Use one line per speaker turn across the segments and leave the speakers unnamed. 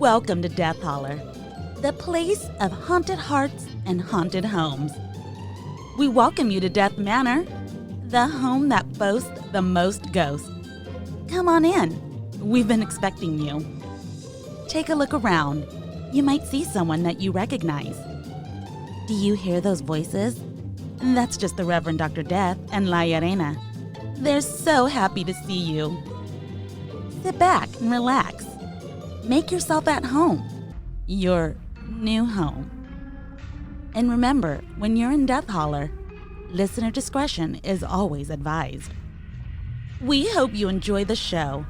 Welcome to Death Holler, the place of haunted hearts and haunted homes. We welcome you to Death Manor, the home that boasts the most ghosts. Come on in. We've been expecting you. Take a look around. You might see someone that you recognize. Do you hear those voices? That's just the Reverend Dr. Death and Llareyna. They're so happy to see you. Sit back and relax. Make yourself at home. Your new home. And remember, when you're in Death Holler, listener discretion is always advised. We hope you enjoy the show.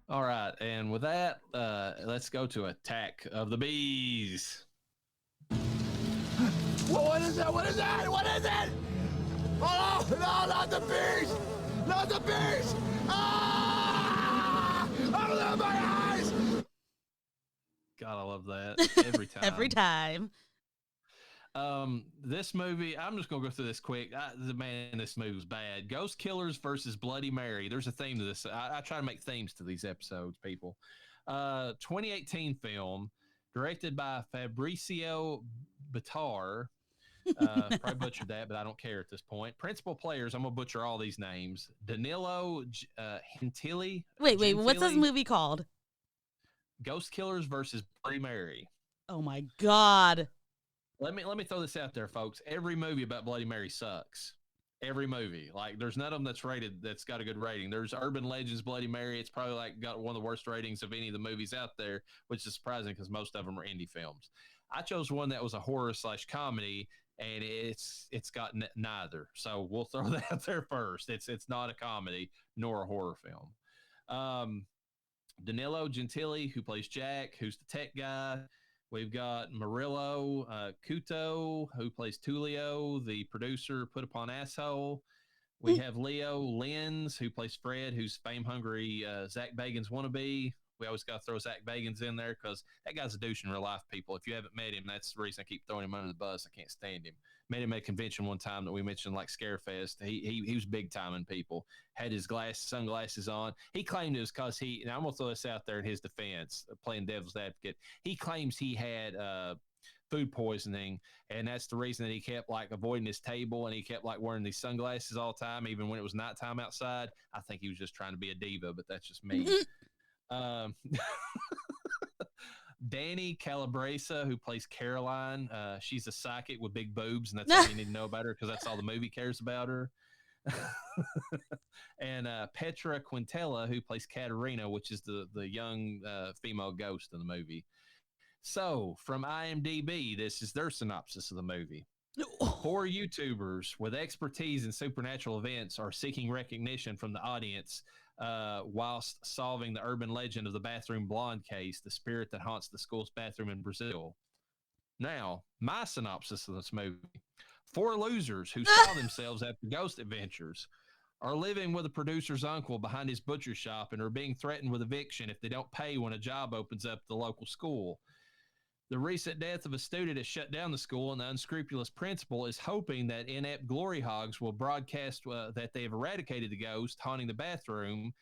All right, and with that, let's go to Attack of the Bees.
What is that? What is that? What is it? Oh, no, not the bees! Not the bees! Ah! Open up my eyes!
God, I love that every time.
Every time.
This movie, I'm just gonna go through this quick. This movie's bad. Ghost Killers versus Bloody Mary. There's a theme to this. I try to make themes to these episodes, people. 2018 film, directed by Fabrizio Bittar. Probably butchered that, but I don't care at this point. Principal players, I'm gonna butcher all these names. Danilo Gentili.
Wait, what's this movie called?
Ghost Killers versus Bloody Mary.
Oh my God.
Let me throw this out there, folks. Every movie about Bloody Mary sucks. Every movie. Like, there's none of them that's rated, that's got a good rating. There's Urban Legends Bloody Mary. It's probably like got one of the worst ratings of any of the movies out there, which is surprising because most of them are indie films. I chose one that was a horror/comedy, and it's got neither. So we'll throw that out there first. It's not a comedy nor a horror film. Danilo Gentili, who plays Jack, who's the tech guy. We've got Murillo Couto, who plays Tulio, the producer put upon asshole. We have Leo Lenz, who plays Fred, who's fame-hungry Zach Bagans wannabe. We always got to throw Zach Bagans in there because that guy's a douche in real life, people. If you haven't met him, that's the reason I keep throwing him under the bus. I can't stand him. Met him at a convention one time that we mentioned, like Scarefest. He was big time in people. Had his sunglasses on. He claimed it was because and I'm going to throw this out there in his defense, playing devil's advocate. He claims he had food poisoning, and that's the reason that he kept like avoiding his table, and he kept like wearing these sunglasses all the time, even when it was nighttime outside. I think he was just trying to be a diva, but that's just me. Danny Calabresa, who plays Caroline, she's a psychic with big boobs, and that's all you need to know about her because that's all the movie cares about her. And Petra Quintella, who plays Katerina, which is the young female ghost in the movie. So, from IMDb, this is their synopsis of the movie. 4 YouTubers with expertise in supernatural events are seeking recognition from the audience whilst solving the urban legend of the bathroom blonde case, the spirit that haunts the school's bathroom in Brazil. Now, my synopsis of this movie. 4 losers who saw themselves after ghost adventures are living with a producer's uncle behind his butcher shop and are being threatened with eviction if they don't pay when a job opens up at the local school. The recent death of a student has shut down the school, and the unscrupulous principal is hoping that inept glory hogs will broadcast that they have eradicated the ghost haunting the bathroom.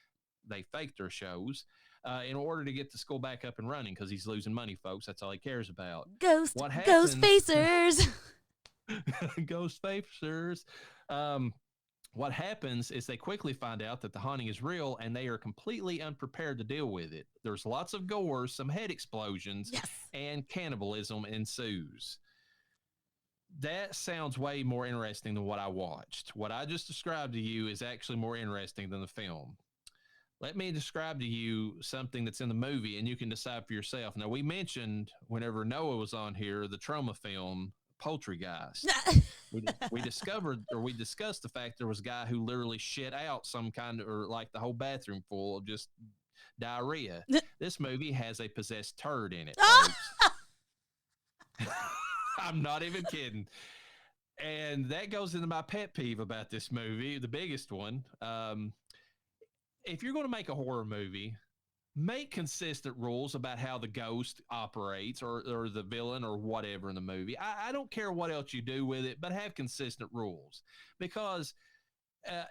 They fake their shows in order to get the school back up and running because he's losing money, folks. That's all he cares about.
Ghost facers.
Ghost facers. What happens is they quickly find out that the haunting is real, and they are completely unprepared to deal with it. There's lots of gore, some head explosions, and cannibalism ensues. That sounds way more interesting than what I watched. What I just described to you is actually more interesting than the film. Let me describe to you something that's in the movie, and you can decide for yourself. Now, we mentioned whenever Noah was on here, the trauma film poltergeist. we discussed the fact there was a guy who literally shit out some kind of, or like the whole bathroom full of just diarrhea. This movie has a possessed turd in it, folks. I'm not even kidding. And that goes into my pet peeve about this movie, the biggest one. If you're going to make a horror movie, make consistent rules about how the ghost operates or the villain or whatever in the movie. I don't care what else you do with it, but have consistent rules. Because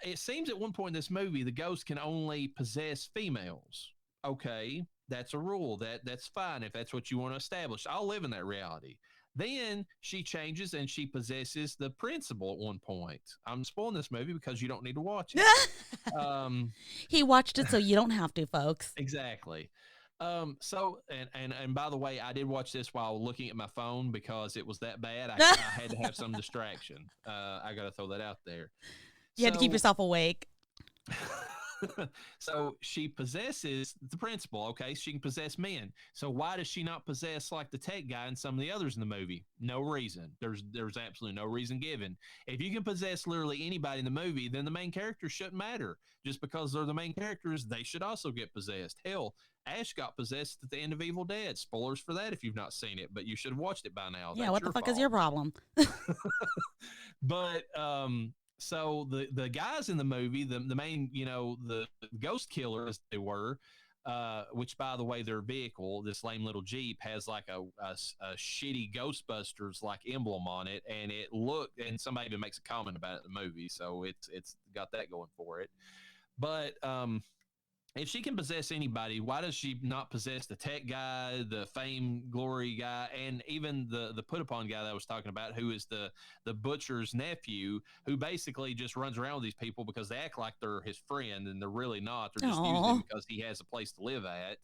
it seems at one point in this movie, the ghost can only possess females. Okay, that's a rule. That's fine if that's what you want to establish. I'll live in that reality. Then she changes and she possesses the principal at one point. I'm spoiling this movie because you don't need to watch it.
He watched it so you don't have to, folks.
Exactly. So, and by the way, I did watch this while looking at my phone because it was that bad. I had to have some distraction. I got to throw that out there.
You had to keep yourself awake.
So she possesses the principal. Okay, she can possess men. So why does she not possess like the tech guy and some of the others in the movie? No reason. There's absolutely no reason given. If you can possess literally anybody in the movie, then the main characters shouldn't matter. Just because they're the main characters, they should also get possessed. Hell, Ash got possessed at the end of Evil Dead. Spoilers for that if you've not seen it, but you should have watched it by now.
Yeah, what the fuck is your problem?
But so the guys in the movie, the main, the ghost killer as they were, which by the way, their vehicle, this lame little Jeep, has like a shitty Ghostbusters like emblem on it, and it looked, and somebody even makes a comment about it in the movie, so it's got that going for it. But if she can possess anybody, why does she not possess the tech guy, the fame glory guy, and even the put upon guy that I was talking about, who is the butcher's nephew, who basically just runs around with these people because they act like they're his friend and they're really not. They're just using him because he has a place to live at.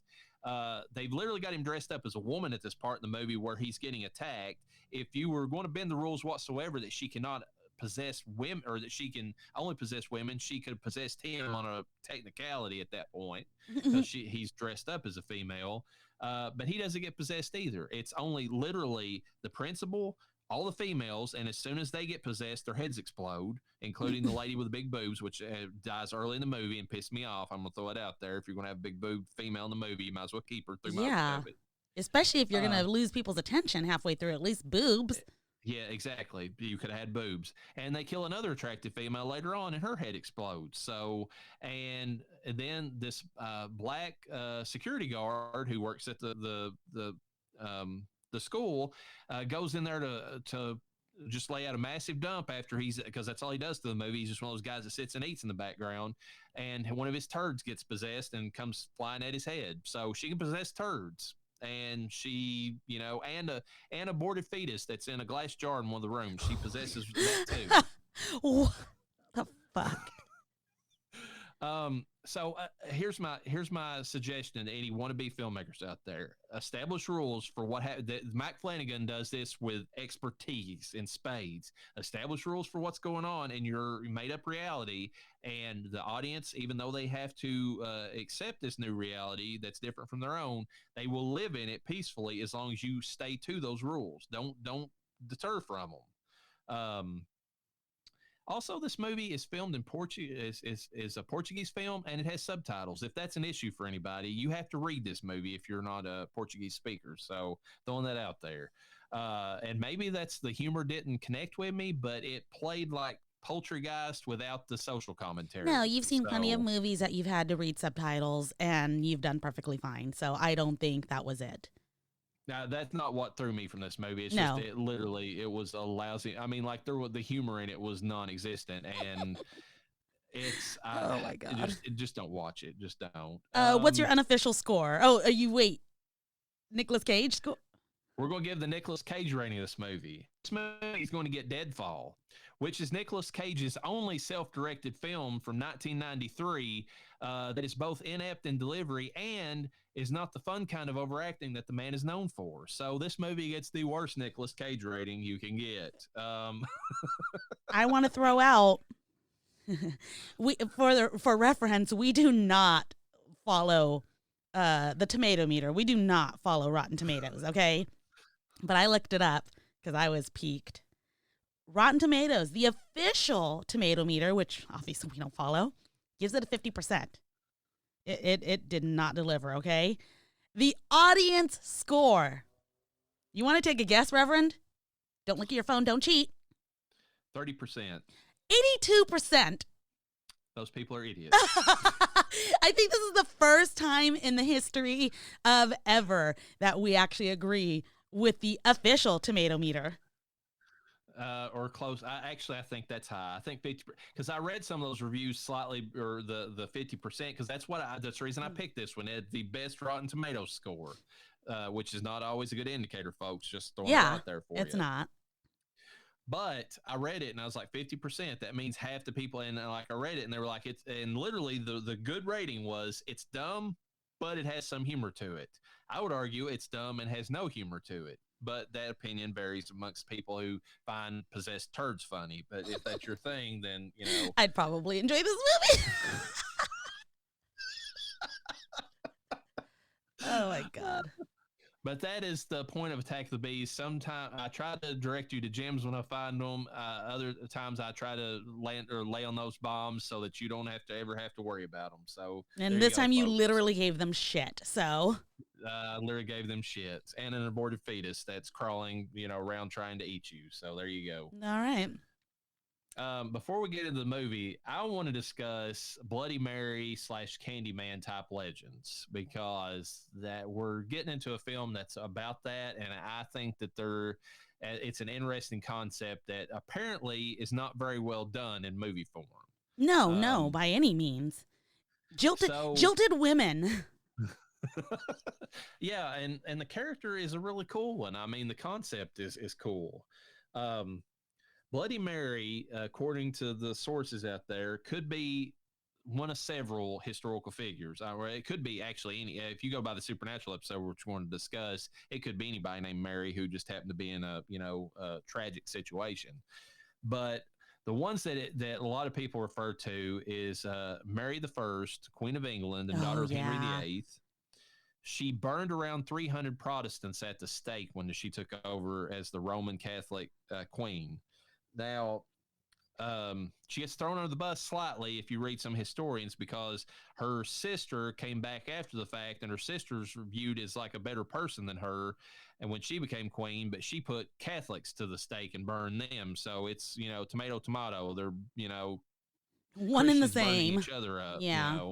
They've literally got him dressed up as a woman at this part in the movie where he's getting attacked. If you were going to bend the rules whatsoever that she cannot possess women, or that she can only possess women, she could have possessed him on a technicality at that point because he's dressed up as a female, but he doesn't get possessed either. It's only literally the principal, all the females, and as soon as they get possessed, their heads explode, including the lady with the big boobs, which dies early in the movie and pissed me off. I'm gonna throw it out there. If you're gonna have a big boob female in the movie, you might as well keep her through most of it.
Especially if you're gonna lose people's attention halfway through, at least boobs.
Yeah, exactly. You could have had boobs. And they kill another attractive female later on and her head explodes. So, and then this black security guard who works at the school goes in there to just lay out a massive dump after because that's all he does to the movie. He's just one of those guys that sits and eats in the background, and one of his turds gets possessed and comes flying at his head. So she can possess turds. And she, and an aborted fetus that's in a glass jar in one of the rooms. She possesses that too.
What the fuck?
So here's my suggestion to any wannabe filmmakers out there: establish rules for what Mike Flanagan does this with expertise in spades. Establish rules for what's going on in your made-up reality, and the audience, even though they have to accept this new reality that's different from their own, they will live in it peacefully as long as you stay to those rules. Don't deter from them. Also, this movie is filmed in Portuguese. Is a Portuguese film, and it has subtitles. If that's an issue for anybody, you have to read this movie if you're not a Portuguese speaker. So throwing that out there. And maybe that's the humor didn't connect with me, but it played like Poltergeist without the social commentary.
No, you've seen plenty of movies that you've had to read subtitles, and you've done perfectly fine. So I don't think that was it.
Now, that's not what threw me from this movie. It's just it was a lousy. I mean, like the humor in it was non-existent, and it's
oh my god,
just don't watch it. Just don't.
What's your unofficial score? Oh, wait, Nicolas Cage score.
We're going to give the Nicolas Cage rating of this movie. This movie is going to get Deadfall, which is Nicolas Cage's only self-directed film from 1993 that is both inept in delivery and is not the fun kind of overacting that the man is known for. So this movie gets the worst Nicolas Cage rating you can get.
I want to throw out, for reference, we do not follow the tomato meter. We do not follow Rotten Tomatoes, okay? But I looked it up because I was piqued. Rotten Tomatoes, the official tomato meter, which obviously we don't follow, gives it a 50%. It did not deliver, okay? The audience score. You want to take a guess, Reverend? Don't look at your phone. Don't cheat.
30%.
82%.
Those people are idiots.
I think this is the first time in the history of ever that we actually agree with the official tomato meter.
Or close. I think that's high. I think 50%, because I read some of those reviews slightly, or the 50%, because that's the reason I picked this one. It had the best Rotten Tomatoes score, which is not always a good indicator, folks. Just throwing it out there for you.
It's not.
But I read it and I was like, 50%. That means half the people. And like I read it and they were like, it's, and literally the good rating was, it's dumb, but it has some humor to it. I would argue it's dumb and has no humor to it. But that opinion varies amongst people who find possessed turds funny. But if that's your thing, then, you know.
I'd probably enjoy this movie. Oh, my God.
But that is the point of Attack of the Bees. Sometimes I try to direct you to gems when I find them. Other times I try to land or lay on those bombs so that you don't have to worry about them. So,
and this time you literally gave them shit. So
I literally gave them shit and an aborted fetus that's crawling, around trying to eat you. So there you go.
All right.
Before we get into the movie, I want to discuss Bloody Mary / Candyman type legends, because that we're getting into a film that's about that. And I think that it's an interesting concept that apparently is not very well done in movie form.
No, by any means. Jilted women.
Yeah. And the character is a really cool one. I mean, the concept is cool. Bloody Mary, according to the sources out there, could be one of several historical figures. It could be actually any. If you go by the supernatural episode, which we're going to discuss, it could be anybody named Mary who just happened to be in a tragic situation. But the ones that a lot of people refer to is Mary the First, Queen of England, and daughter of Henry VIII. She burned around 300 Protestants at the stake when she took over as the Roman Catholic queen. Now, she gets thrown under the bus slightly if you read some historians, because her sister came back after the fact, and her sister's viewed as like a better person than her. And when she became queen, but she put Catholics to the stake and burned them. So it's, tomato, tomato. They're,
one and the
Christians burning
same.
each other up.
Yeah.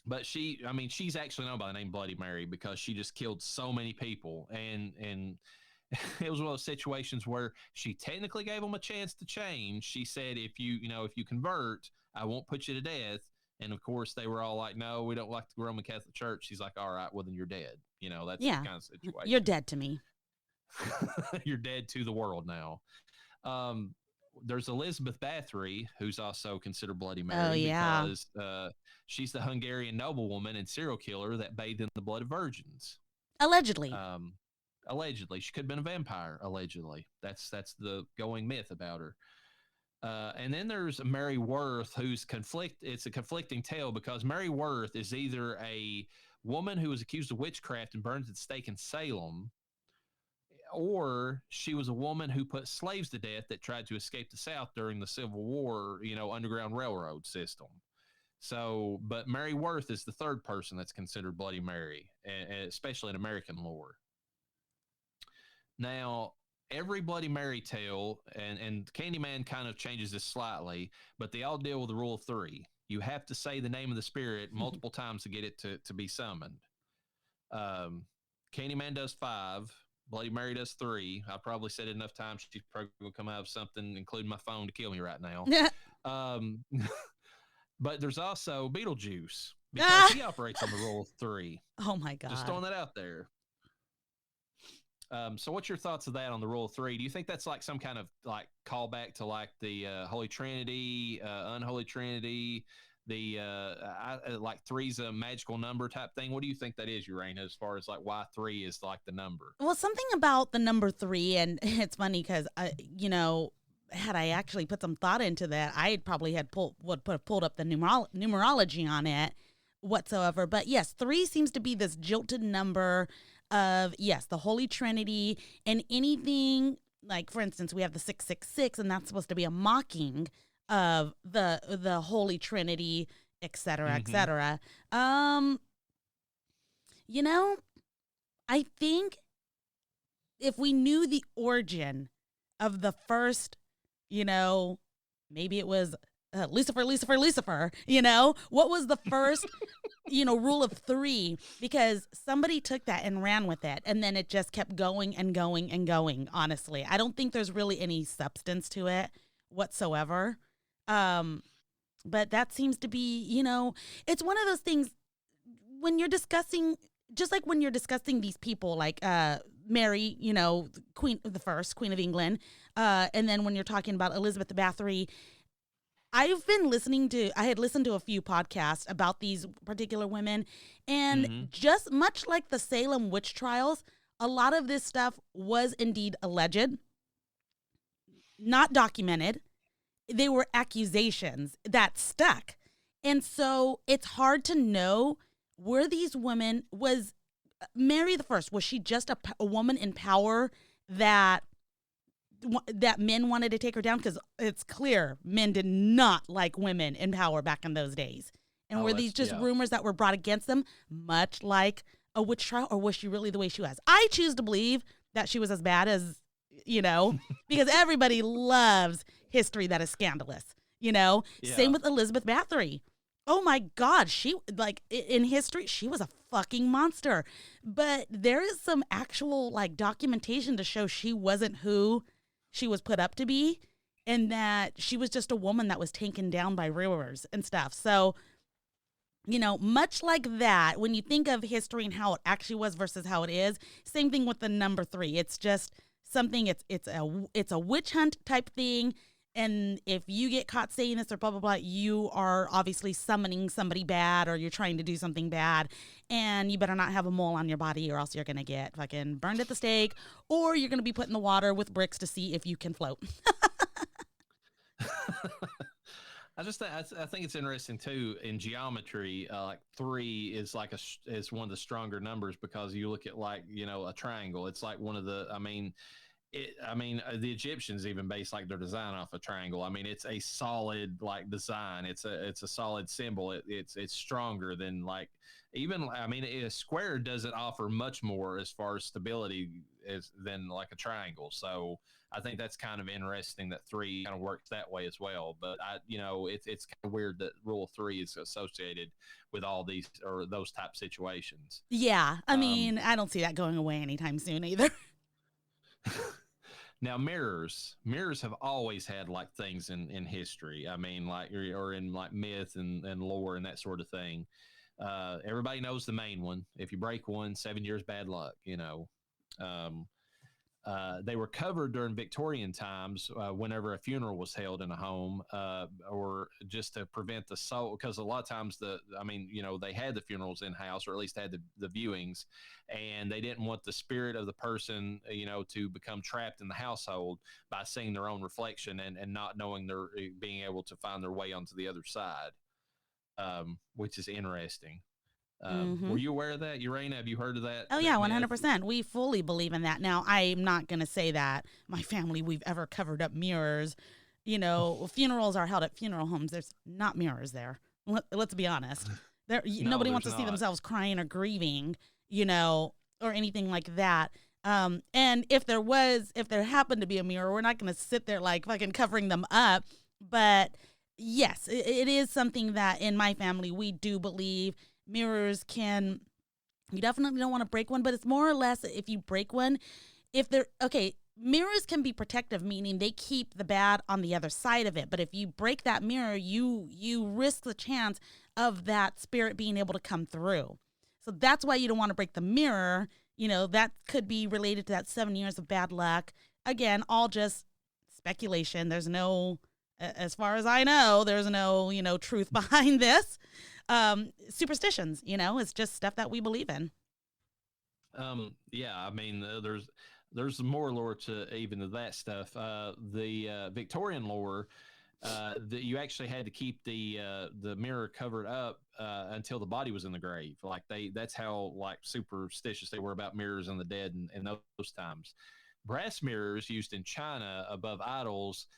But she's actually known by the name Bloody Mary because she just killed so many people. And it was one of those situations where she technically gave them a chance to change. She said, if you convert, I won't put you to death. And of course they were all like, no, we don't like the Roman Catholic Church. She's like, all right, well then you're dead. That's the kind of situation.
You're dead to me.
You're dead to the world now. There's Elizabeth Bathory, who's also considered Bloody Mary.
Oh, yeah.
Because she's the Hungarian noblewoman and serial killer that bathed in the blood of virgins.
Allegedly.
Allegedly. She could have been a vampire, allegedly. That's the going myth about her. And then there's Mary Worth, it's a conflicting tale, because Mary Worth is either a woman who was accused of witchcraft and burned at the stake in Salem, or she was a woman who put slaves to death that tried to escape the South during the Civil War, Underground Railroad system. So, but Mary Worth is the third person that's considered Bloody Mary, especially in American lore. Now, every Bloody Mary tale, and Candyman kind of changes this slightly, but they all deal with the rule of 3. You have to say the name of the spirit multiple times to get it to be summoned. Candyman does 5. Bloody Mary does 3. I probably said it enough times. She's probably going to come out of something, including my phone, to kill me right now. But there's also Beetlejuice, because he operates on the rule of 3.
Oh, my God.
Just throwing that out there. So what's your thoughts of that on the rule of 3? Do you think that's like some kind of like callback to like the Holy Trinity, Unholy Trinity, like 3's a magical number type thing? What do you think that is, Llareyna, as far as like why 3 is like the number?
Well, something about the number 3, and it's funny because had I actually put some thought into that, I probably would have pulled up the numerology on it whatsoever. But yes, 3 seems to be this jilted number of, yes, the Holy Trinity, and anything like for instance, we have the 666, and that's supposed to be a mocking of the Holy Trinity, et cetera, et cetera. You know, I think if we knew the origin of the first, you know, maybe it was Lucifer, you know, what was the first, you know, rule of three? Because somebody took that and ran with it, and then it just kept going and going and going, honestly. I don't think there's really any substance to it whatsoever. But that seems to be, you know, it's one of those things when you're discussing, just like when you're discussing these people like Mary, you know, Queen of England, and then when you're talking about Elizabeth Bathory, I had listened to a few podcasts about these particular women, and just much like the Salem witch trials, a lot of this stuff was indeed alleged, not documented. They were accusations that stuck. And so it's hard to know, were these women, was Mary the First, was she just a woman in power that men wanted to take her down? Because it's clear men did not like women in power back in those days. And were these just rumors that were brought against them, much like a witch trial, or was she really the way she was? I choose to believe that she was as bad as, you know, because everybody loves history that is scandalous, you know? Yeah. Same with Elizabeth Bathory. Oh my God, she, like, in history, she was a fucking monster. But there is some actual, like, documentation to show she wasn't who she was put up to be, and that she was just a woman that was taken down by rumors and stuff. So, you know, much like that, when you think of history and how it actually was versus how it is, same thing with the number 3. It's just something, it's a witch hunt type thing. And if you get caught saying this or blah, blah, blah, you are obviously summoning somebody bad, or you're trying to do something bad. And you better not have a mole on your body, or else you're going to get fucking burned at the stake, or you're going to be put in the water with bricks to see if you can float.
I think it's interesting too in geometry. Like 3 is like is one of the stronger numbers, because you look at, like, you know, a triangle. It's like one of the, the Egyptians even based like their design off a triangle. I mean, it's a solid like design. It's a solid symbol. It's stronger than, like, even, a square doesn't offer much more as far as stability than like a triangle. So I think that's kind of interesting that 3 kind of works that way as well. But it's kind of weird that rule 3 is associated with all these or those type situations.
Yeah, I mean, I don't see that going away anytime soon either.
Now, mirrors have always had like things in history. I mean, like, or in like myth and lore and that sort of thing. Everybody knows the main one. If you break one, 7 years bad luck, you know. They were covered during Victorian times whenever a funeral was held in a home, or just to prevent the soul, because a lot of times they had the funerals in house, or at least had the viewings, and they didn't want the spirit of the person, to become trapped in the household by seeing their own reflection and not knowing they're being able to find their way onto the other side, which is interesting. Were you aware of that, Llareyna? Have you heard of that?
Oh, yeah, 100%. We fully believe in that. Now, I'm not going to say that my family, we've ever covered up mirrors. Funerals are held at funeral homes. There's not mirrors there. Let's be honest. Nobody wants to see themselves crying or grieving, or anything like that. And if there happened to be a mirror, we're not going to sit there like fucking covering them up. But yes, it is something that in my family we do believe. Mirrors you definitely don't want to break one, but it's more or less if you break one, mirrors can be protective, meaning they keep the bad on the other side of it. But if you break that mirror, you risk the chance of that spirit being able to come through. So that's why you don't want to break the mirror. That could be related to that 7 years of bad luck. Again, all just speculation. There's no, as far as I know, there's no, truth behind this. Superstitions, it's just stuff that we believe in.
There's more lore to even to that stuff. The Victorian lore, you actually had to keep the mirror covered up until the body was in the grave. Like that's how like superstitious they were about mirrors and the dead in those times. brass mirrors used in China above idols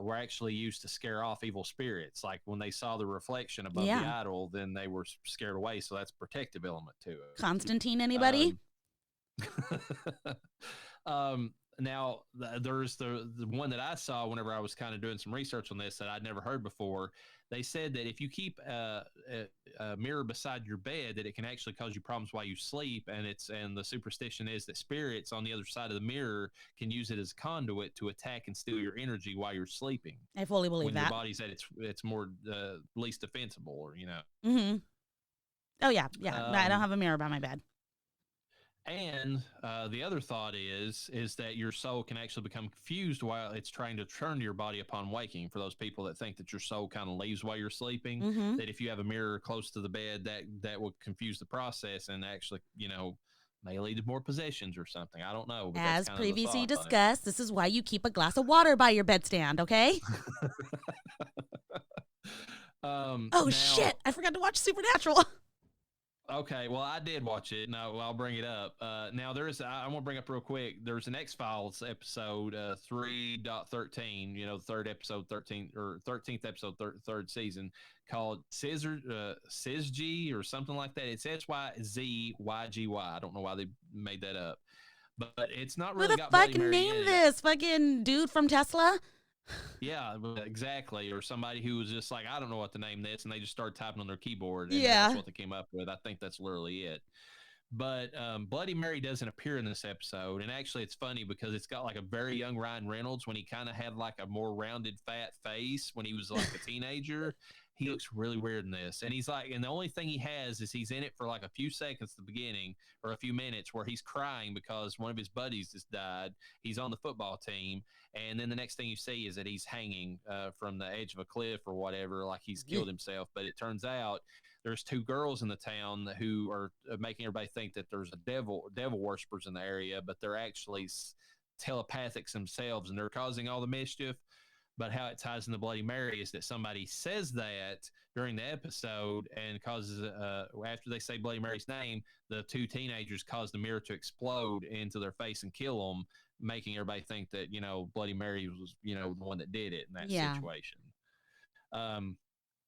were actually used to scare off evil spirits. Like when they saw the reflection above the idol, then they were scared away. So that's a protective element to it.
Constantine, anybody?
Now, there's the one that I saw whenever I was kind of doing some research on this that I'd never heard before. They said that if you keep a mirror beside your bed, that it can actually cause you problems while you sleep. And the superstition is that spirits on the other side of the mirror can use it as a conduit to attack and steal your energy while you're sleeping.
I fully believe
when
that.
Your body's at its more least defensible, or
Mm-hmm. Oh yeah. I don't have a mirror by my bed.
And the other thought is that your soul can actually become confused while it's trying to turn to your body upon waking. For those people that think that your soul kind of leaves while you're sleeping, that if you have a mirror close to the bed, that will confuse the process and actually, may lead to more possessions or something. I don't know.
As previously discussed, this is why you keep a glass of water by your bedstand, okay? Shit! I forgot to watch Supernatural.
Okay, well, I did watch it. No, I'll bring it up. Now, I want to bring up real quick, there's an X-Files episode 3.13, the third episode, 13th episode, third season, called SYZG or something like that. It's SYZYGY. I don't know why they made that up. But it's not really got Bloody Mary in it. Who the fuck named
this? Fucking dude from Tesla?
Yeah, exactly. Or somebody who was just like, I don't know what to name this, and they just started typing on their keyboard, and that's what they came up with. I think that's literally it. But Bloody Mary doesn't appear in this episode, and actually it's funny because it's got like a very young Ryan Reynolds when he kind of had like a more rounded, fat face when he was like a teenager. He looks really weird in this. And he's like, and the only thing he has is he's in it for like a few seconds at the beginning or a few minutes where he's crying because one of his buddies just died. He's on the football team. And then the next thing you see is that he's hanging from the edge of a cliff or whatever, like he's killed himself. But it turns out there's two girls in the town who are making everybody think that there's a devil worshippers in the area, but they're actually telepathics themselves, and they're causing all the mischief. But how it ties into Bloody Mary is that somebody says that during the episode and causes, after they say Bloody Mary's name, the two teenagers cause the mirror to explode into their face and kill them, making everybody think that, Bloody Mary was, the one that did it in that situation.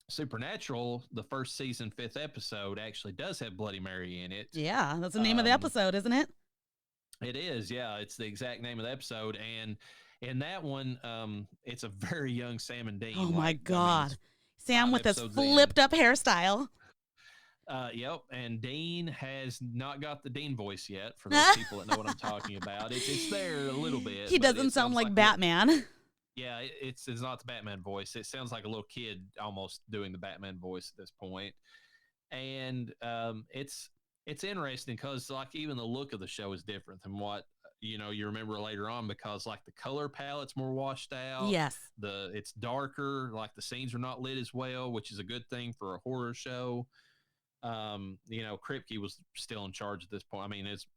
Supernatural, the first season, 5th episode, actually does have Bloody Mary in it.
Yeah, that's the name of the episode, isn't it?
It is, yeah. It's the exact name of the episode. And in that one, it's a very young Sam and Dean.
Oh, my God. Sam with his flipped-up hairstyle.
Yep, and Dean has not got the Dean voice yet, for those people that know what I'm talking about. It's there a little bit.
He doesn't sound like Batman.
Yeah, it's not the Batman voice. It sounds like a little kid almost doing the Batman voice at this point. And it's interesting because, like, even the look of the show is different than what you remember later on, because like the color palette's more washed out.
Yes.
It's darker, like the scenes are not lit as well, which is a good thing for a horror show. Kripke was still in charge at this point. I mean, it's,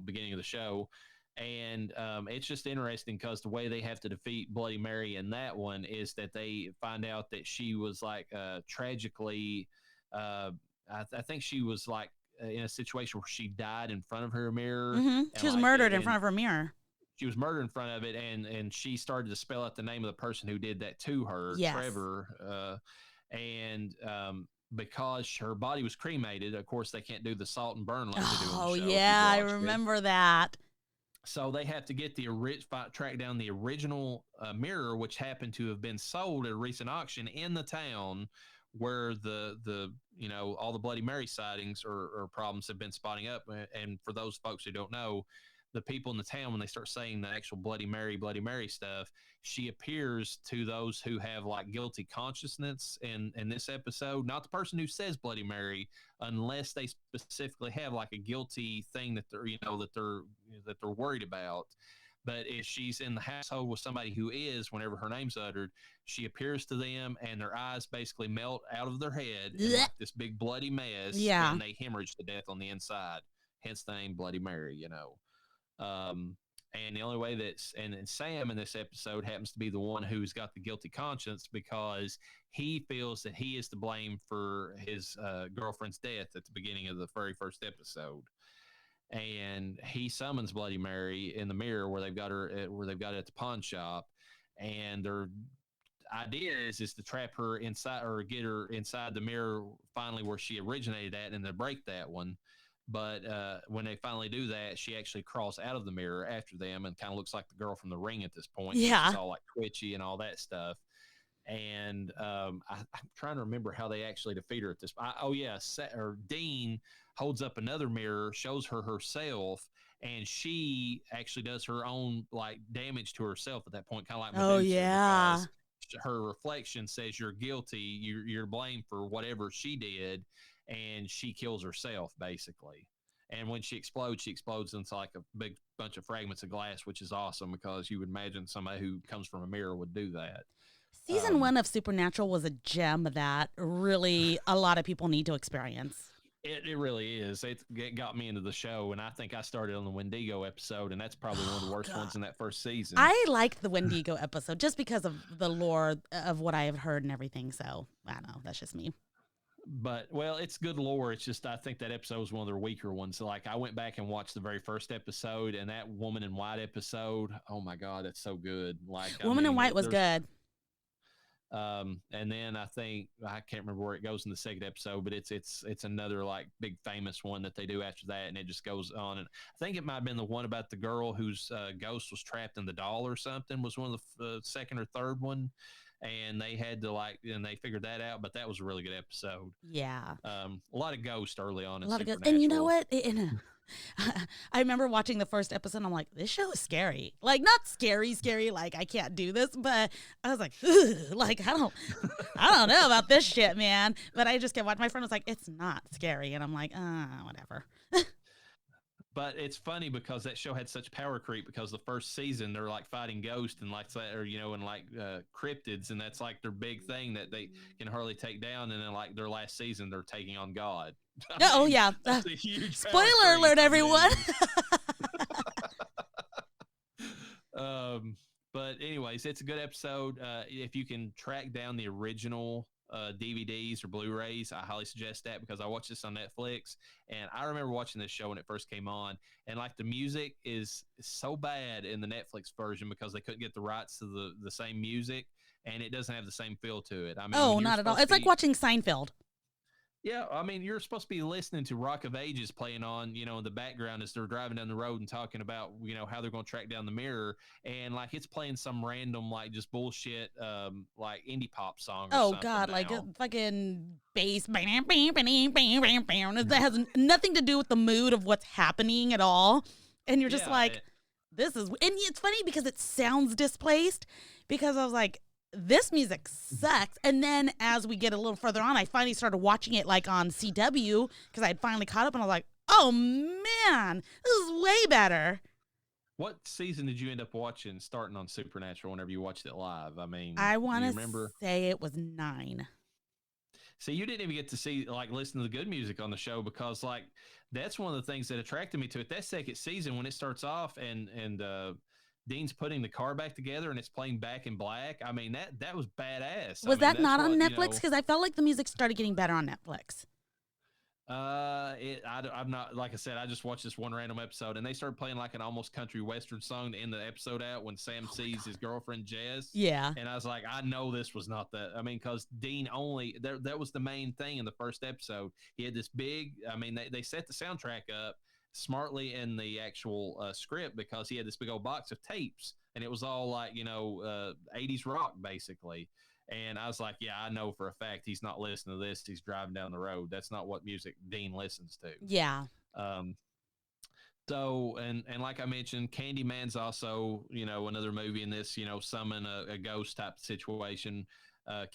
beginning of the show. And it's just interesting because the way they have to defeat Bloody Mary in that one is that they find out that she was like tragically, I think she was like, in a situation where she died in front of her mirror.
Mm-hmm. She was murdered in front of her mirror.
She was murdered in front of it, and she started to spell out the name of the person who did that to her, Trevor. Because her body was cremated, of course, they can't do the salt and burn like they do on the show. Oh,
yeah, I remember that.
So they have to get track down the original mirror, which happened to have been sold at a recent auction in the town where the all the Bloody Mary sightings or problems have been spotting up. And for those folks who don't know, the people in the town, when they start saying the actual Bloody Mary stuff, she appears to those who have like guilty consciousness in this episode, not the person who says Bloody Mary, unless they specifically have like a guilty thing that they're that they're worried about. But if she's in the household with somebody who is, whenever her name's uttered, she appears to them and their eyes basically melt out of their head in like this big bloody mess.
Yeah.
And they hemorrhage to death on the inside. Hence the name Bloody Mary, And the only way and Sam in this episode happens to be the one who's got the guilty conscience because he feels that he is to blame for his girlfriend's death at the beginning of the very first episode. and he summons Bloody Mary in the mirror where they've got her at the pawn shop, and their idea is to trap her inside or get her inside the mirror finally where she originated at, and then break that one. But when they finally do that, she actually crawls out of the mirror after them and kind of looks like the girl from The Ring at this point.
Yeah.
She's all like twitchy and all that stuff. And I'm trying to remember how they actually defeat her at this. Dean holds up another mirror, shows her herself, and she actually does her own like damage to herself at that point, kind of like Medusa.
Oh, yeah.
Her reflection says you're guilty, you're blamed for whatever she did, and she kills herself basically. And when she explodes into like a big bunch of fragments of glass, which is awesome because you would imagine somebody who comes from a mirror would do that.
Season 1 of Supernatural was a gem that really a lot of people need to experience.
It really is. It got me into the show, and I think I started on the Wendigo episode, and that's probably one of the worst ones in that first season.
I liked the Wendigo episode just because of the lore of what I have heard and everything. So I don't know. That's just me.
But, well, it's good lore. It's just I think that episode was one of their weaker ones. So, like, I went back and watched the very first episode, and that Woman in White episode, oh, my God, it's so good. Like,
Woman in White was good.
And then I think I can't remember where it goes in the second episode, but it's another like big famous one that they do after that, and it just goes on. And I think it might have been the one about the girl whose ghost was trapped in the doll or something was one of the second or third one, and they had to and they figured that out. But that was a really good episode.
Yeah,
a lot of ghosts early on.
A lot of ghosts, and you know what? I remember watching the first episode and I'm like, this show is scary. Like, not scary, like I can't do this, but I was like, like, I don't know about this shit, man. But I just kept watching. My friend was like, it's not scary. And I'm like, whatever.
But it's funny because that show had such power creep because the first season they're like fighting ghosts and like or and like cryptids, and that's like their big thing that they can hardly take down. And then like their last season they're taking on God.
Oh yeah. Spoiler alert, everyone.
But anyways, it's a good episode. If you can track down the original DVDs or Blu-rays, I highly suggest that because I watched this on Netflix, and I remember watching this show when it first came on, and like the music is so bad in the Netflix version because they couldn't get the rights to the same music, and it doesn't have the same feel to it. I mean,
not at all. It's like watching Seinfeld.
Yeah, I mean, you're supposed to be listening to Rock of Ages playing on, in the background as they're driving down the road and talking about, how they're going to track down the mirror. And, like, it's playing some random, like, just bullshit, like, indie pop song or something.
Oh, God, like a fucking bass. That has nothing to do with the mood of what's happening at all. And you're just this is... And it's funny because it sounds displaced because I was like... This music sucks. And then as we get a little further on, I finally started watching it like on CW because I had finally caught up and I was like, oh man, this is way better.
What season did you end up watching starting on Supernatural whenever you watched it live? I mean,
I want to say it was 9.
See, you didn't even get to see, like, listen to the good music on the show because, like, that's one of the things that attracted me to it. That second season when it starts off and Dean's putting the car back together and it's playing Back in Black. I mean, that was badass.
Was that not on Netflix? Because I felt like the music started getting better on Netflix.
I'm not, like I said, I just watched this one random episode and they started playing like an almost country western song to end the episode out when Sam sees his girlfriend Jess.
Yeah.
And I was like, I know this was not that. I mean, because Dean that was the main thing in the first episode. He had this big, I mean, they set the soundtrack up smartly in the actual script because he had this big old box of tapes and it was all like 80s rock basically, and I was like, yeah, I know for a fact he's not listening to this. He's driving down the road. That's not what music Dean listens to.
Yeah.
So and like I mentioned, Candyman's also another movie in this summon a ghost type situation.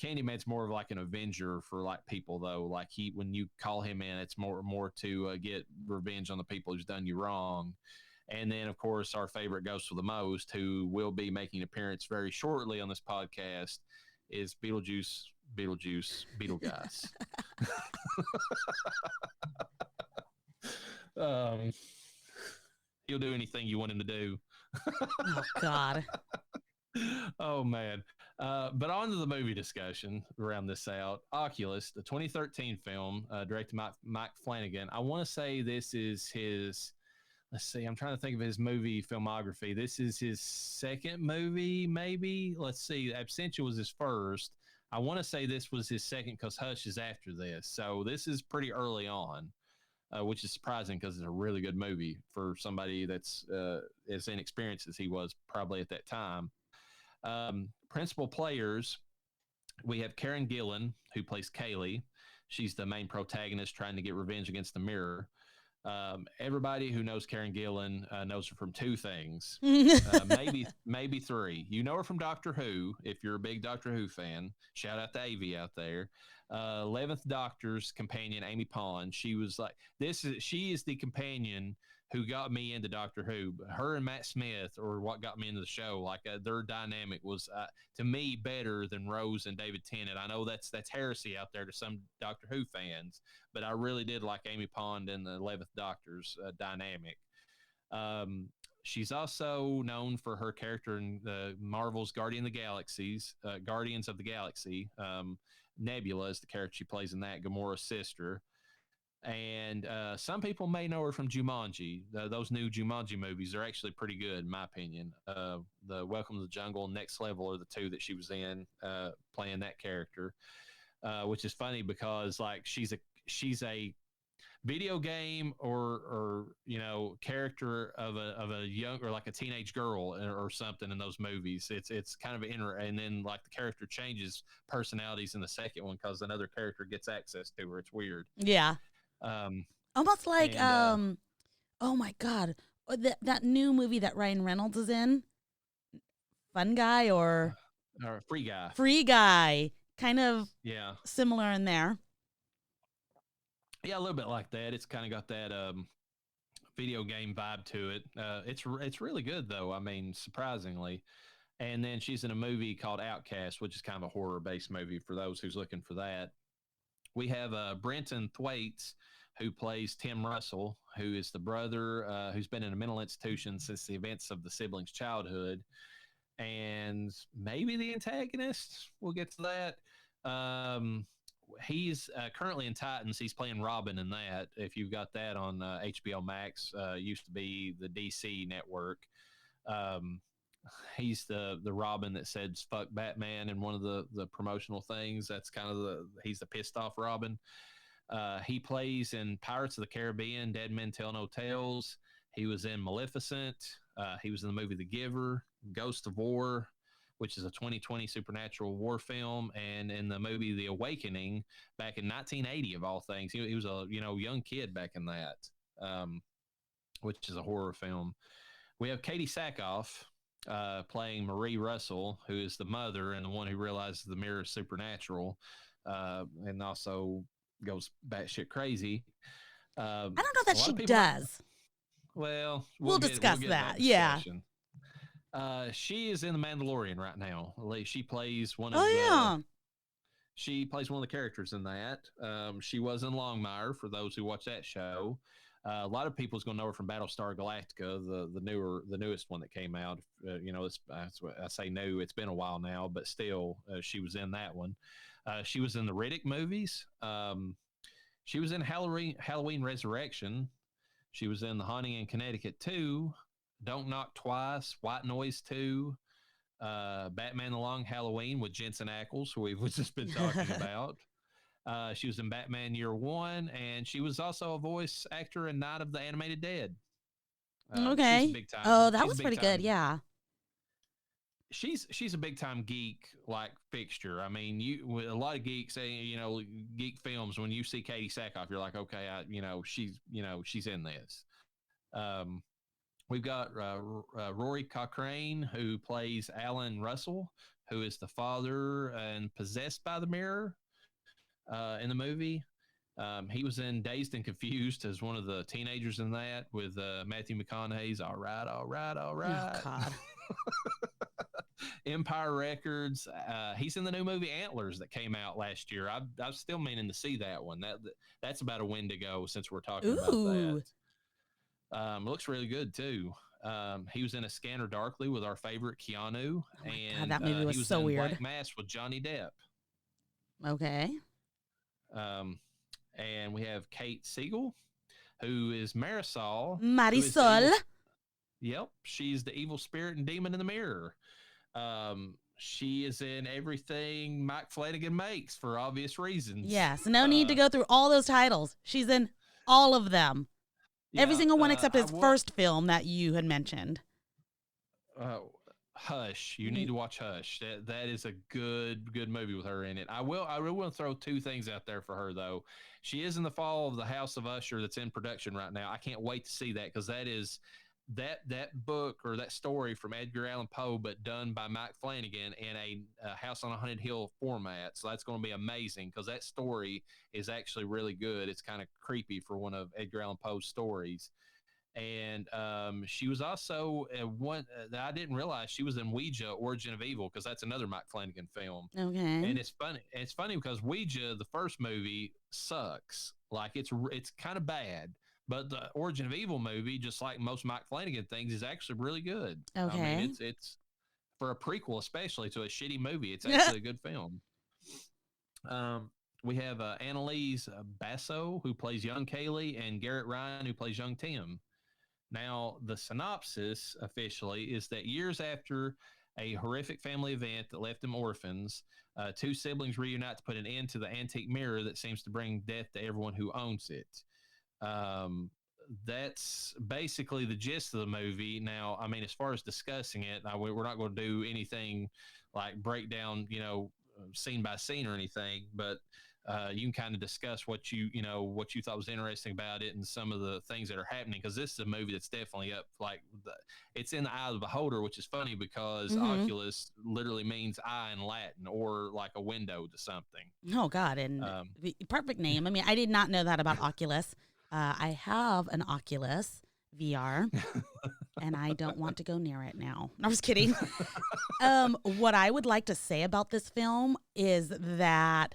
Candyman's more of like an avenger for like people though. Like when you call him in, it's more to get revenge on the people who's done you wrong. And then of course our favorite ghost for the most, who will be making an appearance very shortly on this podcast, is Beetlejuice, Beetlegeist. He'll do anything you want him to do.
Oh God.
Oh man. But on to the movie discussion to round this out. Oculus, the 2013 film, directed by Mike Flanagan. I want to say this is his let's see. I'm trying to think of his movie filmography. This is his second movie, maybe. Let's see. Absentia was his first. I want to say this was his second because Hush is after this. So this is pretty early on, which is surprising because it's a really good movie for somebody that's as inexperienced as he was probably at that time. Principal players, we have Karen Gillan, who plays Kaylee. She's the main protagonist trying to get revenge against the mirror. Everybody who knows Karen Gillan knows her from two things, maybe three. You know her from Doctor Who, if you're a big Doctor Who fan. Shout out to Avi out there. 11th Doctor's companion, Amy Pond. She was like she is the companion who got me into Doctor Who. Her and Matt Smith, or what got me into the show, like their dynamic was to me better than Rose and David Tennant. I know that's heresy out there to some Doctor Who fans, but I really did like Amy Pond and the 11th Doctor's dynamic. She's also known for her character in Marvel's Guardians of the Galaxy. Nebula is the character she plays in that, Gamora's sister. And some people may know her from Jumanji. Those new Jumanji movies are actually pretty good, in my opinion. The Welcome to the Jungle and Next Level are the two that she was in, playing that character, which is funny because like she's a video game or character of a young or like a teenage girl or something in those movies. It's kind of and then like the character changes personalities in the second one because another character gets access to her. It's weird.
Yeah. Almost like oh my God, that new movie that Ryan Reynolds is in, Fun Guy or Free Guy, kind of similar in there.
Yeah, a little bit like that. It's kind of got that video game vibe to it. It's really good though. I mean, surprisingly. And then she's in a movie called Outcast, which is kind of a horror based movie for those who's looking for that. We have Brenton Thwaites, who plays Tim Russell, who is the brother who's been in a mental institution since the events of the siblings' childhood, and maybe the antagonist. We'll get to that. He's currently in Titans. He's playing Robin in that. If you've got that on HBO Max, used to be the DC network. He's the Robin that said "fuck Batman" in one of the promotional things. That's kind of he's the pissed off Robin. He plays in Pirates of the Caribbean, Dead Men Tell No Tales. He was in Maleficent. He was in the movie The Giver, Ghost of War, which is a 2020 supernatural war film, and in the movie The Awakening back in 1980 of all things. He was a young kid back in that, which is a horror film. We have Katie Sackhoff playing Marie Russell, who is the mother and the one who realizes the mirror is supernatural, and also goes batshit crazy.
I don't know that she does.
Well,
we'll discuss that. Yeah.
She is in The Mandalorian right now. She plays one of she plays one of the characters in that. She was in Longmire for those who watch that show. A lot of people's going to know her from Battlestar Galactica, the newest one that came out. That's what I say new. It's been a while now, but still, she was in that one. She was in the Riddick movies. She was in Halloween Resurrection. She was in The Haunting in Connecticut 2, Don't Knock Twice, White Noise 2, Batman The Long Halloween with Jensen Ackles, who we've just been talking about. She was in Batman Year One, and she was also a voice actor in Night of the Animated Dead.
Okay.
Big time.
Oh, that was pretty good. Yeah.
She's a big time geek like fixture. I mean, a lot of geeks say, geek films. When you see Katie Sackhoff, you're like, okay, she's in this. We've got Rory Cochrane, who plays Alan Russell, who is the father and possessed by the mirror in the movie. He was in Dazed and Confused as one of the teenagers in that with Matthew McConaughey's All Right.
Oh, God.
Empire Records. He's in the new movie Antlers that came out last year. I'm still meaning to see that one. That's about a Wendigo since we're talking about that. Looks really good too. He was in A Scanner Darkly with our favorite Keanu.
Oh my God, that movie was so weird.
Black Mass with Johnny Depp.
Okay.
And we have Kate Siegel, who is Marisol.
Marisol.
Yep, she's the evil spirit and demon in the mirror. She is in everything Mike Flanagan makes for obvious reasons.
Yes, no need to go through all those titles. She's in all of them. Every single one except his first film that you had mentioned.
Hush. You need to watch Hush. That is a good movie with her in it. I really want to throw two things out there for her, though. She is in the fall of The House of Usher that's in production right now. I can't wait to see that, because that is that book or that story from Edgar Allan Poe, but done by Mike Flanagan in a House on a Haunted Hill format. So that's going to be amazing, because that story is actually really good. It's kind of creepy for one of Edgar Allan Poe's stories. And she was also one that I didn't realize she was in Ouija, Origin of Evil, because that's another Mike Flanagan film.
Okay.
And it's funny. It's funny because Ouija, the first movie, sucks. Like it's kind of bad. But the Origin of Evil movie, just like most Mike Flanagan things, is actually really good.
Okay.
I mean, it's for a prequel, especially to a shitty movie. It's actually a good film. We have Annalise Basso, who plays young Kaylee, and Garrett Ryan, who plays young Tim. Now, the synopsis officially is that years after a horrific family event that left them orphans, two siblings reunite to put an end to the antique mirror that seems to bring death to everyone who owns it. That's basically the gist of the movie. Now, I mean, as far as discussing it, we're not going to do anything like break down, scene by scene or anything, but you can kind of discuss what you thought was interesting about it and some of the things that are happening, because this is a movie that's definitely up, it's in the eye of the beholder, which is funny because Oculus literally means eye in Latin, or like a window to something.
Oh God, and perfect name. I mean, I did not know that about Oculus. I have an Oculus VR, and I don't want to go near it now. No, I'm just kidding. What I would like to say about this film is that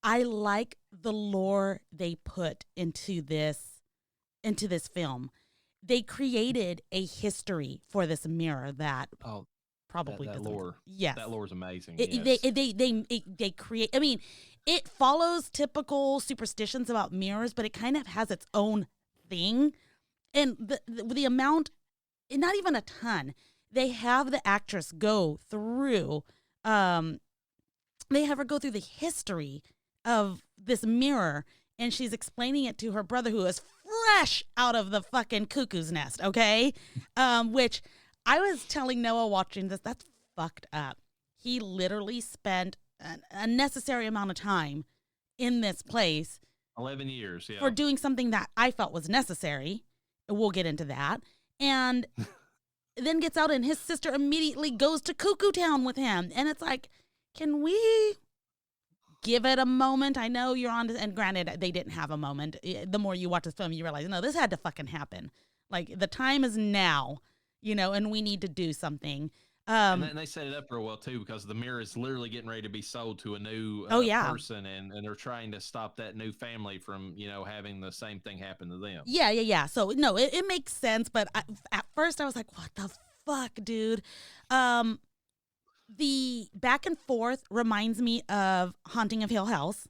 I like the lore they put into this film. They created a history for this mirror that probably
that
doesn't.
lore.
Yes,
that lore is amazing.
Yes. They create. I mean, it follows typical superstitions about mirrors, but it kind of has its own thing. And the amount, not even a ton. They have the actress go through. They have her go through the history of this mirror, and she's explaining it to her brother, who is fresh out of the fucking cuckoo's nest, okay? Which I was telling Noah watching this, that's fucked up. He literally spent an unnecessary amount of time in this place.
11 years, yeah.
For doing something that I felt was necessary. We'll get into that. And then gets out, and his sister immediately goes to Cuckoo Town with him. And it's like, can we give it a moment? I know you're on, and granted, they didn't have a moment. The more you watch this film, you realize, no, this had to fucking happen. Like, the time is now, and we need to do something.
And they set it up real well, too, because the mirror is literally getting ready to be sold to a new person, and they're trying to stop that new family from, having the same thing happen to them.
Yeah. So, no, it makes sense, but at first I was like, what the fuck, dude? The back and forth reminds me of Haunting of Hill House.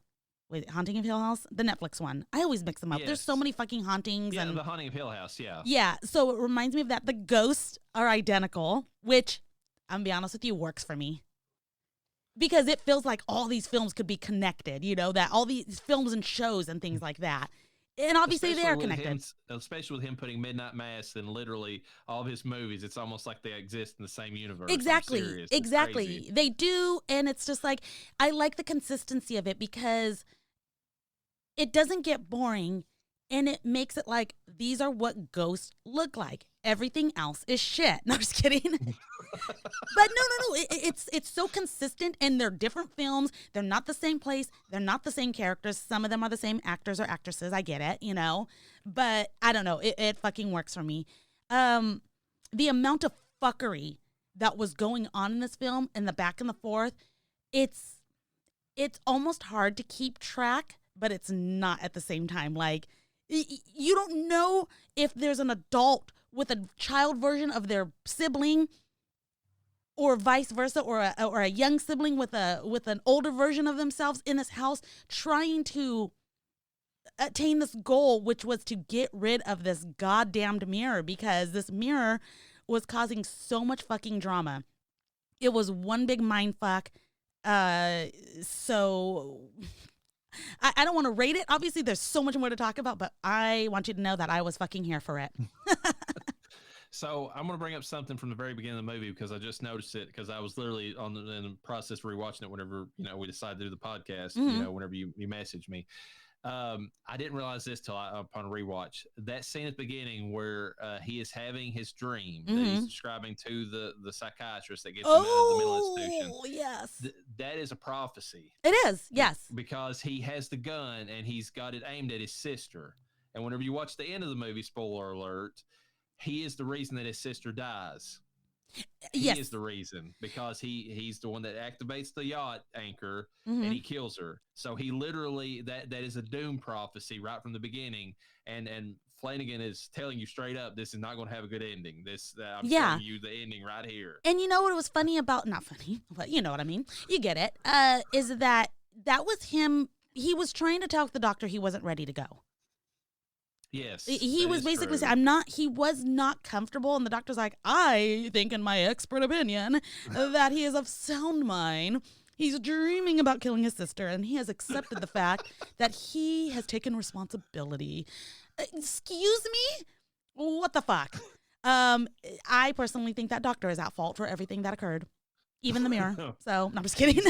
Wait, Haunting of Hill House? The Netflix one. I always mix them up. Yes. There's so many fucking hauntings.
Yeah, the Haunting of Hill House, yeah.
Yeah, so it reminds me of that. The ghosts are identical, which, I'm going to be honest with you, works for me. Because it feels like all these films could be connected, that all these films and shows and things like that. And obviously they are connected.
Especially with him putting Midnight Mass in literally all of his movies. It's almost like they exist in the same universe.
Exactly. They do. And it's just like, I like the consistency of it because it doesn't get boring, and it makes it like, these are what ghosts look like. Everything else is shit. No, I'm just kidding. But no. It's so consistent, and they're different films. They're not the same place. They're not the same characters. Some of them are the same actors or actresses. I get it, But I don't know. It fucking works for me. The amount of fuckery that was going on in this film, and the back and the forth, it's almost hard to keep track, but it's not at the same time. Like, you don't know if there's an adult with a child version of their sibling, or vice versa, or a young sibling with an older version of themselves in this house, trying to attain this goal, which was to get rid of this goddamned mirror, because this mirror was causing so much fucking drama. It was one big mind fuck. So I don't want to rate it. Obviously, there's so much more to talk about, but I want you to know that I was fucking here for it.
So I'm going to bring up something from the very beginning of the movie because I just noticed it because I was literally in the process of rewatching it whenever, we decided to do the podcast, whenever you messaged me. I didn't realize this till upon rewatch. That scene at the beginning where he is having his dream that he's describing to the psychiatrist that gets him out of the mental institution.
Oh, yes.
That is a prophecy.
It is, yes.
Because he has the gun and he's got it aimed at his sister. And whenever you watch the end of the movie, spoiler alert, he is the reason that his sister dies. He is the reason, because he's the one that activates the yacht anchor and he kills her. So he literally, that is a doom prophecy right from the beginning. And Flanagan is telling you straight up, this is not going to have a good ending. I'm telling you the ending right here.
And you know what was funny about, not funny, but you know what I mean. You get it. Is that was him. He was trying to tell the doctor he wasn't ready to go.
Yes.
He was basically saying, he was not comfortable. And the doctor's like, I think in my expert opinion that he is of sound mind. He's dreaming about killing his sister, and he has accepted the fact that he has taken responsibility. Excuse me? What the fuck? I personally think that doctor is at fault for everything that occurred, even the mirror. So, no, I'm just kidding.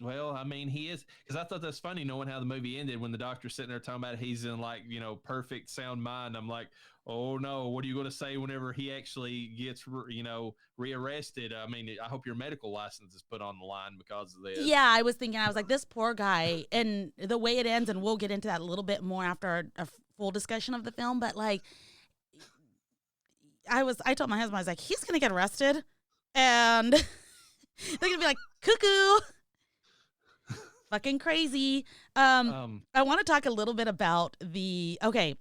Well, I mean, he is, because I thought that's funny knowing how the movie ended when the doctor's sitting there talking about he's in perfect sound mind. I'm like, oh no, what are you going to say whenever he actually gets, rearrested? I mean, I hope your medical license is put on the line because of this.
Yeah, I was like, this poor guy, and the way it ends, and we'll get into that a little bit more after a full discussion of the film, but I told my husband, I was like, he's going to get arrested, and they're going to be like, cuckoo. Fucking crazy. I want to talk a little bit about there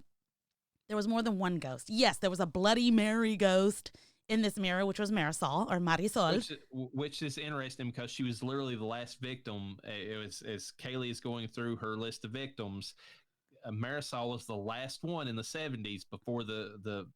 was more than one ghost. Yes, there was a Bloody Mary ghost in this mirror, which was Marisol or Marisol.
Which is interesting because she was literally the last victim. It was, as Kaylee is going through her list of victims, Marisol was the last one in the 70s before the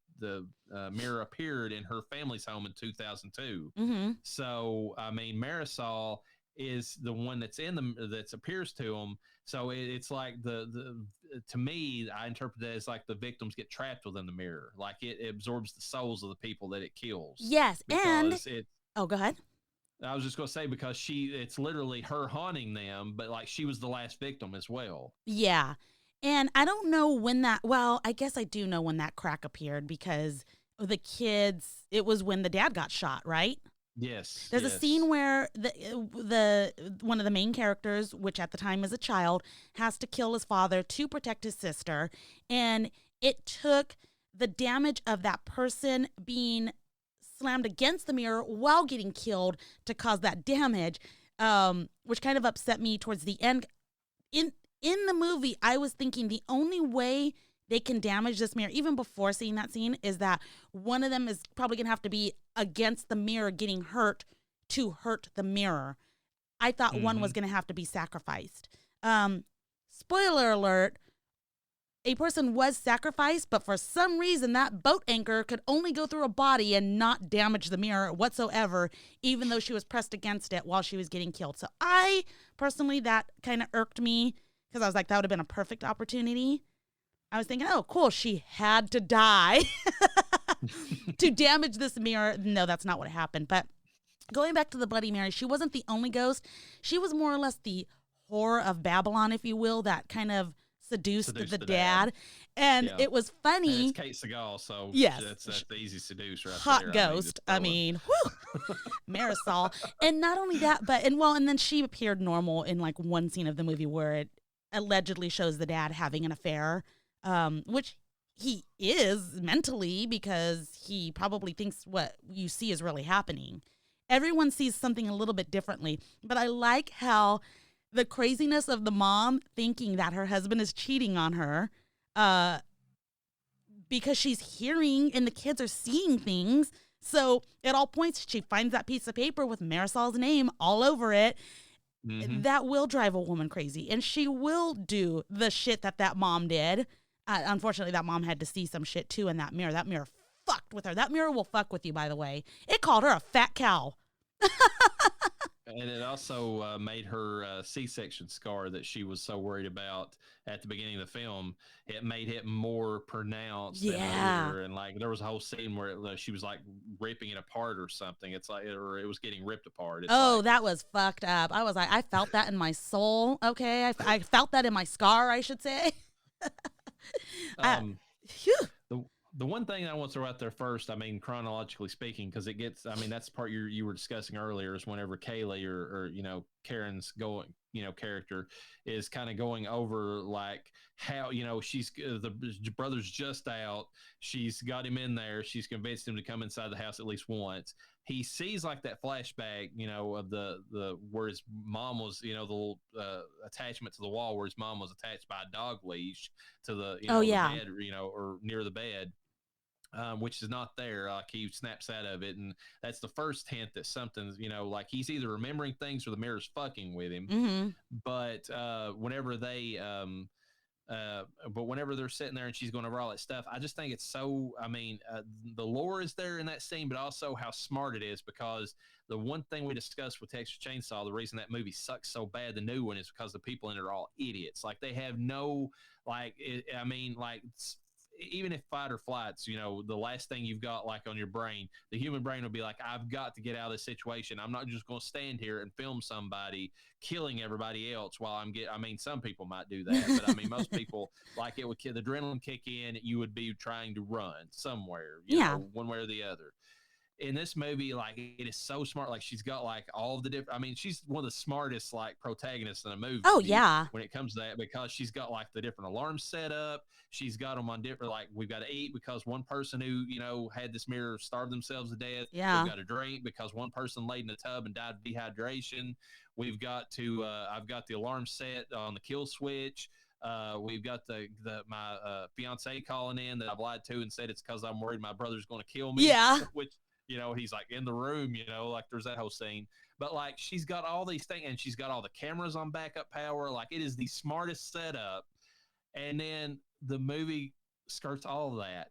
mirror appeared in her family's home in 2002. Mm-hmm. So, I mean, Marisol is the one that's that appears to him. So it's like to me, I interpret that as like the victims get trapped within the mirror. Like it absorbs the souls of the people that it kills.
Yes. And go ahead.
I was just going to say, because it's literally her haunting them, but like she was the last victim as well.
Yeah. And I don't know when I guess I do know when that crack appeared, because the kids, it was when the dad got shot, right?
Yes.
There's a scene where the one of the main characters, which at the time is a child, has to kill his father to protect his sister, and it took the damage of that person being slammed against the mirror while getting killed to cause that damage, which kind of upset me towards the end. In the movie, I was thinking the only way they can damage this mirror, even before seeing that scene, is that one of them is probably going to have to be against the mirror getting hurt to hurt the mirror. I thought one was going to have to be sacrificed. Spoiler alert, a person was sacrificed, but for some reason that boat anchor could only go through a body and not damage the mirror whatsoever, even though she was pressed against it while she was getting killed. So I personally, that kind of irked me, because I was like, that would have been a perfect opportunity. I was thinking, oh, cool, she had to die to damage this mirror. No, that's not what happened. But going back to the Bloody Mary, she wasn't the only ghost. She was more or less the whore of Babylon, if you will, that kind of seduced the dad. And it was funny.
And it's Kate Segal, so
yes,
that's the easy seduce right
hot
there.
Ghost. I mean, Marisol. And not only that, but and then she appeared normal in like one scene of the movie where it allegedly shows the dad having an affair. Which he is mentally, because he probably thinks what you see is really happening. Everyone sees something a little bit differently, but I like how the craziness of the mom thinking that her husband is cheating on her, because she's hearing and the kids are seeing things. So at all points, she finds that piece of paper with Marisol's name all over it. that will drive a woman crazy. And she will do the shit that mom did. Unfortunately, that mom had to see some shit too in that mirror. That mirror fucked with her. That mirror will fuck with you, by the way. It called her a fat cow.
And it also made her C-section scar that she was so worried about at the beginning of the film. It made it more pronounced.
Yeah.
And like there was a whole scene where she was like ripping it apart or something. It's like, or it was getting ripped apart. It's
that was fucked up. I was like, I felt that in my soul. Okay. I felt that in my scar, I should say.
The one thing I want to throw out there first, I mean, chronologically speaking, because it gets, I mean, that's the part you were discussing earlier, is whenever Kaylee or Karen's going, character is kind of going over like how, she's, the brother's just out. She's got him in there. She's convinced him to come inside the house at least once. He sees like that flashback, of the where his mom was, the little attachment to the wall where his mom was attached by a dog leash to the, the bed, or near the bed. Which is not there. Like he snaps out of it, and that's the first hint that something's, like he's either remembering things or the mirror's fucking with him.
Mm-hmm.
But whenever they're sitting there and she's going over all that stuff, I just think it's so. I mean, the lore is there in that scene, but also how smart it is, because the one thing we discussed with Texas Chainsaw, the reason that movie sucks so bad, the new one, is because the people in it are all idiots. Like they have no even if fight or flights, the last thing you've got like on your brain, the human brain will be like, I've got to get out of this situation. I'm not just going to stand here and film somebody killing everybody else while some people might do that, but I mean, most people, like, it would the adrenaline kick in, you would be trying to run somewhere, one way or the other. In this movie, like, it is so smart. Like, she's got like all the different, she's one of the smartest like protagonists in a movie.
Oh yeah.
When it comes to that, because she's got like the different alarms set up. She's got them on different, like, we've got to eat because one person who, had this mirror starved themselves to death.
Yeah.
We've got to drink because one person laid in the tub and died of dehydration. We've got to, I've got the alarm set on the kill switch. We've got my fiance calling in that I've lied to and said it's because I'm worried my brother's going to kill me.
Yeah.
Which, he's like in the room, like there's that whole scene. But like she's got all these things, and she's got all the cameras on backup power. Like it is the smartest setup. And then the movie skirts all of that.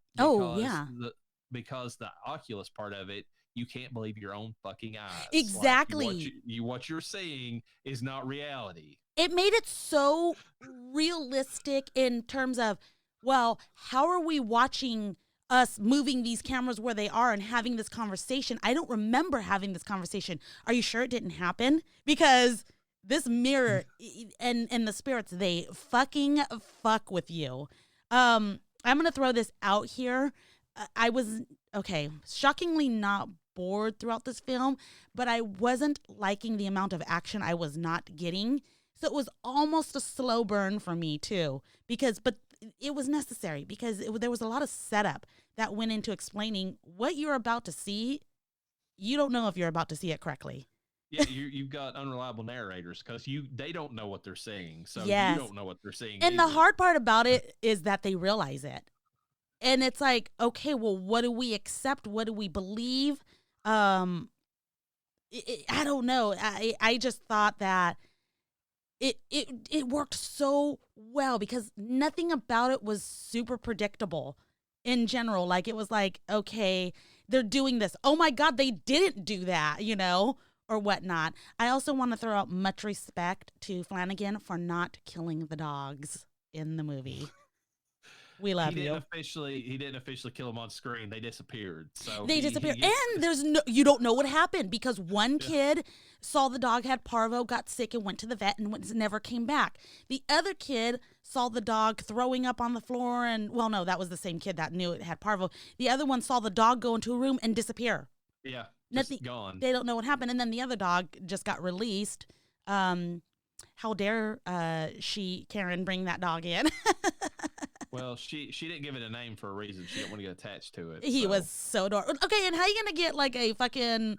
Because the Oculus part of it, you can't believe your own fucking eyes.
Exactly.
Like what you're seeing is not reality.
It made it so realistic in terms of, well, how are we watching us moving these cameras where they are and having this conversation? I don't remember having this conversation. Are you sure it didn't happen? Because this mirror and the spirits, they fucking fuck with you. I'm going to throw this out here. I was, shockingly not bored throughout this film, but I wasn't liking the amount of action I was not getting. So it was almost a slow burn for me too, but it was necessary because there was a lot of setup that went into explaining what you're about to see. You don't know if you're about to see it correctly.
Yeah, you've got unreliable narrators because they don't know what they're saying, so
yes.
You don't know what they're saying.
And
either.
The hard part about it is that they realize it, and it's like, okay, well, what do we accept? What do we believe? I don't know. I just thought that it worked so well because nothing about it was super predictable in general. Like it was like, okay, they're doing this. Oh my God, they didn't do that, or whatnot. I also want to throw out much respect to Flanagan for not killing the dogs in the movie. We love you.
He didn't officially kill them on screen. They disappeared. So
they disappeared. And you don't know what happened because one kid saw the dog had parvo, got sick, and went to the vet and never came back. The other kid saw the dog throwing up on the floor and, well, no, that was the same kid that knew it had parvo. The other one saw the dog go into a room and disappear.
Yeah,
nothing
gone.
They don't know what happened. And then the other dog just got released. How dare Karen bring that dog in?
Well, she didn't give it a name for a reason. She didn't want to get attached to it.
He was so dark. Okay, and how you gonna get like a fucking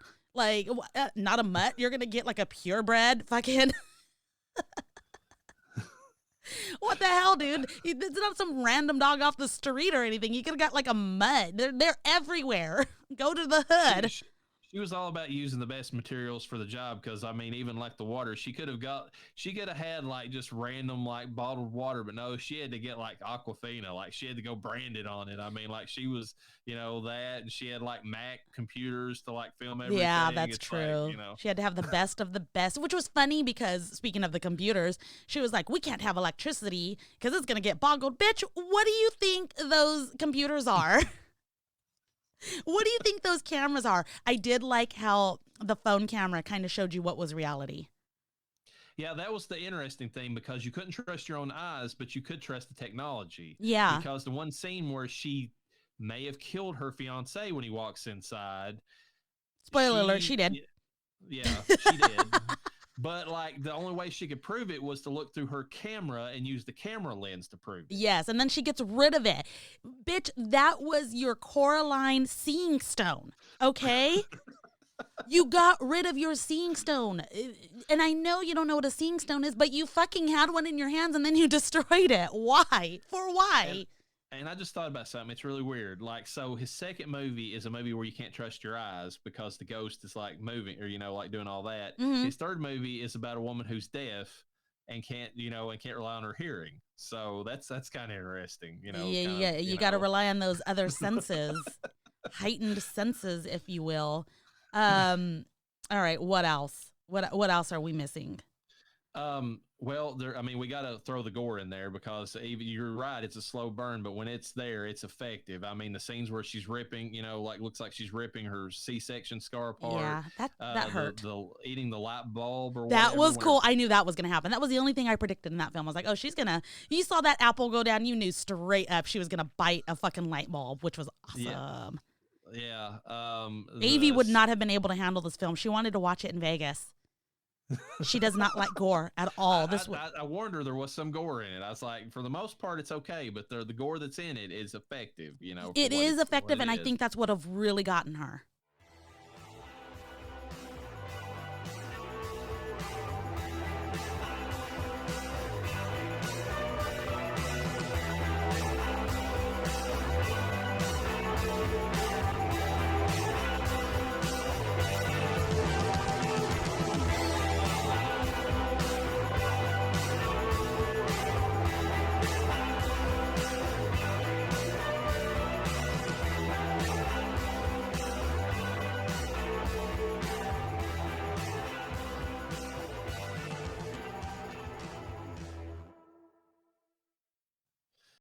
not a mutt? You're gonna get like a purebred fucking. What the hell, dude? It's not some random dog off the street or anything. You could have got like a mutt. They're everywhere. Go to the hood.
She She was all about using the best materials for the job because I mean, even like the water, she could have had like just random like bottled water, but no, she had to get like Aquafina, like she had to go branded on it. I mean, like she was, that, and she had like Mac computers to like film everything.
Yeah, that's
It's
true.
like,
She had to have the best of the best, which was funny because speaking of the computers, she was like, we can't have electricity because it's going to get boggled. Bitch, what do you think those computers are? What do you think those cameras are? I did like how the phone camera kind of showed you what was reality.
Yeah, that was the interesting thing because you couldn't trust your own eyes, but you could trust the technology.
Yeah.
Because the one scene where she may have killed her fiance when he walks inside.
Spoiler alert, she did.
Yeah, she did. But like the only way she could prove it was to look through her camera and use the camera lens to prove it.
Yes, and then she gets rid of it. Bitch, that was your Coraline seeing stone, okay? You got rid of your seeing stone. And I know you don't know what a seeing stone is, but you fucking had one in your hands and then you destroyed it. Why? For why?
And I just thought about something. It's really weird. Like, so his second movie is a movie where you can't trust your eyes because the ghost is like moving or, like doing all that.
Mm-hmm.
His third movie is about a woman who's deaf and can't rely on her hearing. So that's kind of interesting,
Yeah, you got to rely on those other senses, heightened senses, if you will. All right, what else? What else are we missing?
Well, we got to throw the gore in there because you're right. It's a slow burn, but when it's there, it's effective. I mean, the scenes where she's ripping, looks like she's ripping her C-section scar apart.
Yeah, that hurt.
The eating the light bulb or
that was cool. I knew that was going to happen. That was the only thing I predicted in that film. I was like, oh, you saw that apple go down. You knew straight up she was going to bite a fucking light bulb, which was awesome.
Yeah.
Avi would not have been able to handle this film. She wanted to watch it in Vegas. She does not like gore at all.
I warned her there was some gore in it. I was like, for the most part, it's okay, but the gore that's in it is effective.
It is effective, and I think that's what have really gotten her.